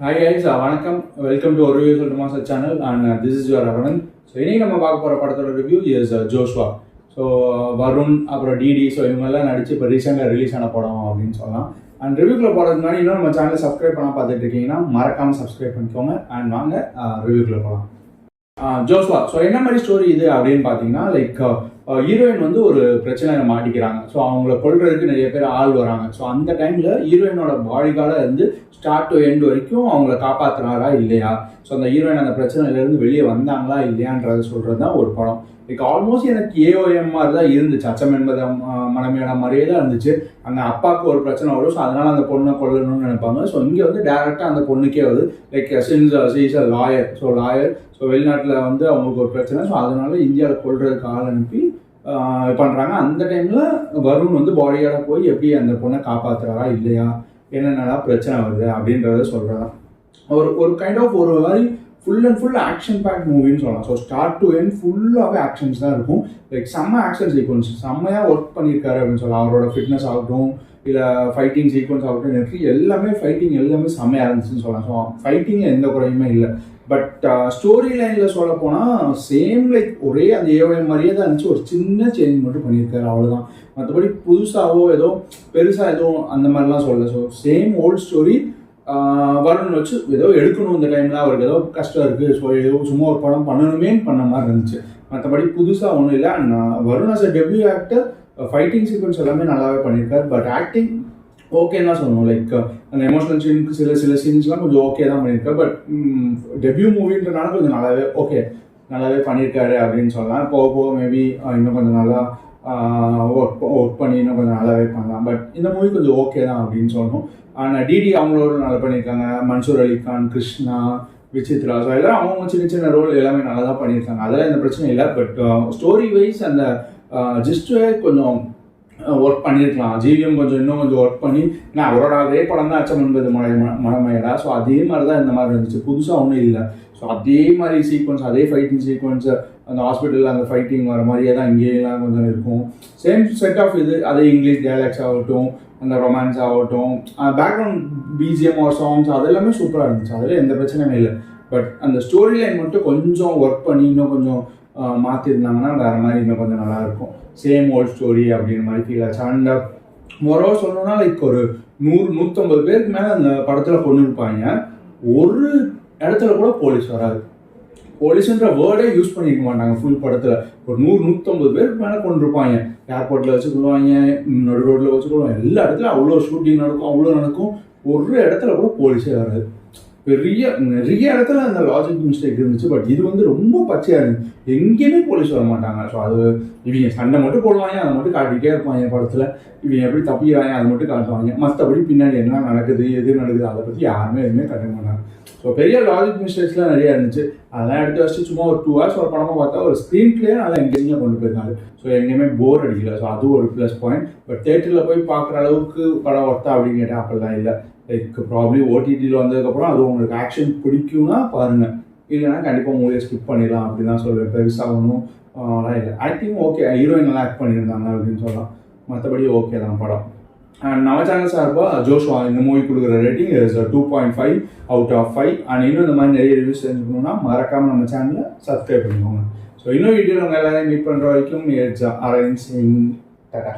Hi guys, வணக்கம். Welcome to ஒரு review சொல்லுமா sir channel and this is your Aravind. So இன்னைக்கு நம்ம பார்க்க போகிற படத்தோட review is Joshua. So Varun அப்புறம் டிடி ஸோ இவங்கெல்லாம் நடிச்சு இப்போ ரீசெண்டாக ரிலீஸ் ஆன படம் அப்படின்னு சொல்லலாம். அண்ட் ரிவ்யூக்குள்ள போகிறதுக்கு முன்னாடி இன்னும் நம்ம சேனலை சப்ஸ்கிரைப் பண்ணால் பார்த்துட்டு இருக்கீங்கன்னா மறக்காமல் சப்ஸ்கிரைப் பண்ணிக்கோங்க அண்ட் வாங்க ரிவ்யூக்குள்ள போகலாம். ஜோஷ்வா ஸோ என்ன மாதிரி ஸ்டோரி இது அப்படின்னு பார்த்தீங்கன்னா ஹீரோயின் வந்து ஒரு பிரச்சனையை மாட்டிக்கிறாங்க. ஸோ அவங்கள கொல்றதுக்கு நிறைய பேர் ஆள் வராங்க. ஸோ அந்த டைமில் ஹீரோயினோட பாடிகார்டை இருந்து ஸ்டார்ட் டு எண்ட் வரைக்கும் அவங்கள காப்பாற்றுறாரா இல்லையா, ஸோ அந்த ஹீரோயின் அந்த பிரச்சனையிலேருந்து வெளியே வந்தாங்களா இல்லையான்றதை சொல்கிறது தான் ஒரு படம். ஆல்மோஸ்ட் எனக்கு ஏஓஎம் மாதிரி தான் இருந்துச்சு. அச்சம் என்பது மனமேட மாதிரியே தான் இருந்துச்சு. அந்த அப்பாவுக்கு ஒரு பிரச்சனை வரும், ஸோ அதனால அந்த பொண்ணை கொல்லணும்னு நினைப்பாங்க. ஸோ இங்கே வந்து டேரெக்டாக அந்த பொண்ணுக்கே வருது. Since a lawyer. ஸோ வெளிநாட்டில் வந்து அவங்களுக்கு ஒரு பிரச்சனை, ஸோ அதனால இந்தியாவில் கொல்றதுக்கு ஆள் அனுப்பி பண்ணுறாங்க. அந்த டைமில் வருண் வந்து பாடியோட போய் எப்படி அந்த பொண்ணை காப்பாற்றுறாரா இல்லையா, என்னென்னலாம் பிரச்சனை வருது அப்படின்றத சொல்கிறதா ஒரு கைண்ட் ஆஃப் ஒரு மாதிரி full and full action pack மூவின்னு சொல்லலாம். ஸோ ஸ்டார்ட் டு எண்ட் ஃபுல்லாகவே ஆக்ஷன்ஸ் தான் இருக்கும். செம்ம ஆக்ஷன் சீக்வன்ஸ் செம்மையாக ஒர்க் பண்ணியிருக்காரு அப்படின்னு சொல்லலாம். அவரோட ஃபிட்னஸ் ஆகட்டும் இல்லை ஃபைட்டிங் சீக்வன்ஸ் ஆகட்டும், எனக்கு எல்லாமே செம்மையாக இருந்துச்சுன்னு சொல்லலாம். ஸோ ஃபைட்டிங் எந்த குறையுமே இல்லை. பட் ஸ்டோரி லைனில் சொல்ல போனால் சேம் ஒரே அந்த ஏஓஎம் மாதிரியே தான் இருந்துச்சு. ஒரு சின்ன சேஞ்ச் மட்டும் பண்ணியிருக்காரு, அவ்வளோதான். மற்றபடி புதுசாகவோ ஏதோ பெருசாக எதுவும் அந்த மாதிரிலாம் சொல்லலை. So same volt story. Varun வச்சு ஏதோ எடுக்கணும் இந்த டைமில், அவருக்கு ஏதோ கஷ்டம் இருக்குது, ஸோ ஏதோ சும்மா ஒரு படம் பண்ணணுமே பண்ண மாதிரி இருந்துச்சு. மற்றபடி புதுசாக ஒன்றும் இல்லை. And Varun as a debut actor fighting sequence எல்லாமே நல்லாவே பண்ணியிருக்காரு. பட் ஆக்டிங் ஓகேன்னு தான் சொல்லணும். அந்த எமோஷனல் சீனுக்கு சில சீன்ஸ்லாம் கொஞ்சம் ஓகே தான் பண்ணியிருக்காரு. பட் டெபியூ மூவின்றனால கொஞ்சம் நல்லாவே பண்ணியிருக்காரு அப்படின்னு சொல்லலாம். போக மேபி இன்னும் கொஞ்சம் நல்லா ஒர்க் பண்ணி இன்னும் கொஞ்சம் நல்லாவே பண்ணலாம். பட் இந்த மூவி கொஞ்சம் ஓகே தான் அப்படின்னு சொல்லணும். ஆனால் டிடி அவங்களோட நல்லா பண்ணியிருக்காங்க. மன்சூர் அலிகான், கிருஷ்ணா, விசித்ரா, ஸோ எல்லாம் அவங்க சின்ன ரோல் எல்லாமே நல்லா தான் பண்ணியிருக்காங்க. அதெல்லாம் இந்த பிரச்சனை இல்லை. பட் ஸ்டோரி வைஸ் அந்த ஜிஸ்டே கொஞ்சம் ஒர்க் பண்ணியிருக்கலாம். ஜிவிஎம் இன்னும் கொஞ்சம் ஒர்க் பண்ணி, நான் அவரோட அதே படம் தான் அச்சம் என்பது மனமேடா. ஸோ அதே மாதிரி தான் இந்த மாதிரி இருந்துச்சு, புதுசாக ஒன்றும் இல்லை. ஸோ அதே மாதிரி சீக்வன்ஸ், அதே ஃபைட்டிங் சீக்வன்ஸ், அந்த ஹாஸ்பிட்டலில் அந்த ஃபைட்டிங் வர மாதிரியே தான் இங்கேயெல்லாம் கொஞ்சம் இருக்கும். சேம் செட் ஆஃப் இது. அதே இங்கிலீஷ் டைலாக்ஸ் ஆகட்டும், அந்த ரொமான்ஸ் ஆகட்டும், பேக்ரவுண்ட் பிஜிஎம் ஆர் சாங்ஸ் அதெல்லாமே சூப்பராக இருந்துச்சு. அதில் எந்த பிரச்சனையுமே இல்லை. பட் அந்த ஸ்டோரி லைன் மட்டும் கொஞ்சம் ஒர்க் பண்ணி இன்னும் கொஞ்சம் மாற்றிருந்தாங்கன்னா வேறு மாதிரி இன்னும் கொஞ்சம் நல்லாயிருக்கும். சேம் ஓல்ட் ஸ்டோரி அப்படின்ற மாதிரி ஃபீல் ஆச்சு. அண்ட் மொரவா சொல்லணும்னா ஒரு 100-150 பேருக்கு மேலே அந்த படத்தில் கொண்டு இருப்பாங்க. ஒரு இடத்துல கூட போலீஸ் வராது. போலீஸ்ன்ற வேர்டே யூஸ் பண்ணிக்க மாட்டாங்க ஃபுல் படத்தில். ஒரு 100-150 பேருக்கு மேலே கொண்டு இருப்பாங்க. ஏர்போர்ட்டில் வச்சு கொள்வாங்க, நடு ரோட்டில் வச்சு கொள்வாங்க. எல்லா இடத்துலையும் அவ்வளோ ஷூட்டிங் நடக்கும். ஒரு இடத்துல கூட போலீஸே வராது. நிறைய இடத்துல அந்த லாஜிக் மிஸ்டேக் இருந்துச்சு. பட் இது வந்து ரொம்ப பச்சையாக இருந்துச்சு. எங்கேயுமே போலீஸ் வர மாட்டாங்க. ஸோ அது இவங்க சண்டை மட்டும் போடுவாங்க, அதை மட்டும் காட்டிகிட்டே இருப்பாங்க படத்தில். இவங்க எப்படி தப்பிக்கிறாங்க அதை மட்டும் காட்டுவாங்க. மற்றபடி பின்னாடி என்ன நடக்குது, எது நடக்குது அதை பற்றி யாருமே எதுவுமே கட்ட மாட்டாங்க. ஸோ பெரிய லாஜிக் மிஸ்டேக்ஸ்லாம் நிறையா இருந்துச்சு. அதெல்லாம் எடுத்து வச்சு சும்மா ஒரு 2 hours ஒரு படமாக பார்த்தா ஒரு ஸ்க்ரீன் பிளே நல்லா எங்கேயுமே கொண்டு போயிருக்காங்க. ஸோ எங்கேயுமே போர் அடிக்கல. ஸோ அது ஒரு ப்ளஸ் பாயிண்ட். பட் தேட்டரில் போய் பார்க்குற அளவுக்கு படம் ஒர்த்தா அப்படின்னு கேட்டால் அப்படிலாம் இல்லை. ப்ராப்ளி ஓடிடியில் வந்ததுக்கப்புறம் அது உங்களுக்கு ஆக்ஷன் பிடிக்கும்னா பாருங்கள், இல்லைன்னா கண்டிப்பாக மூவியை ஸ்கிப் பண்ணிடலாம் அப்படின்னு தான் சொல்லுவேன். பெருசாக ஒன்றும் இல்லை. ஆக்டிங் ஓகே, ஹீரோயின் நல்லா ஆக்ட் பண்ணியிருந்தாங்க அப்படின்னு சொல்லலாம். மற்றபடி ஓகே தான் படம். அண்ட் நம்ம சேனல் சார்பாக ஜோஷ்வா இந்த மூவி கொடுக்குற rating is 2.5 out of 5. And இன்னும் இந்த மாதிரி நிறைய ரிவ்யூஸ் தெரிஞ்சுக்கணுன்னா மறக்காமல் நம்ம சேனலை சப்ஸ்கிரைப் பண்ணிக்கோங்க. ஸோ இன்னும் வீடியோவில் உங்கள் எல்லாரையும் மீட் பண்ணுற வரைக்கும் இட்ஸ் அரவிந்த் சிங். டாடா.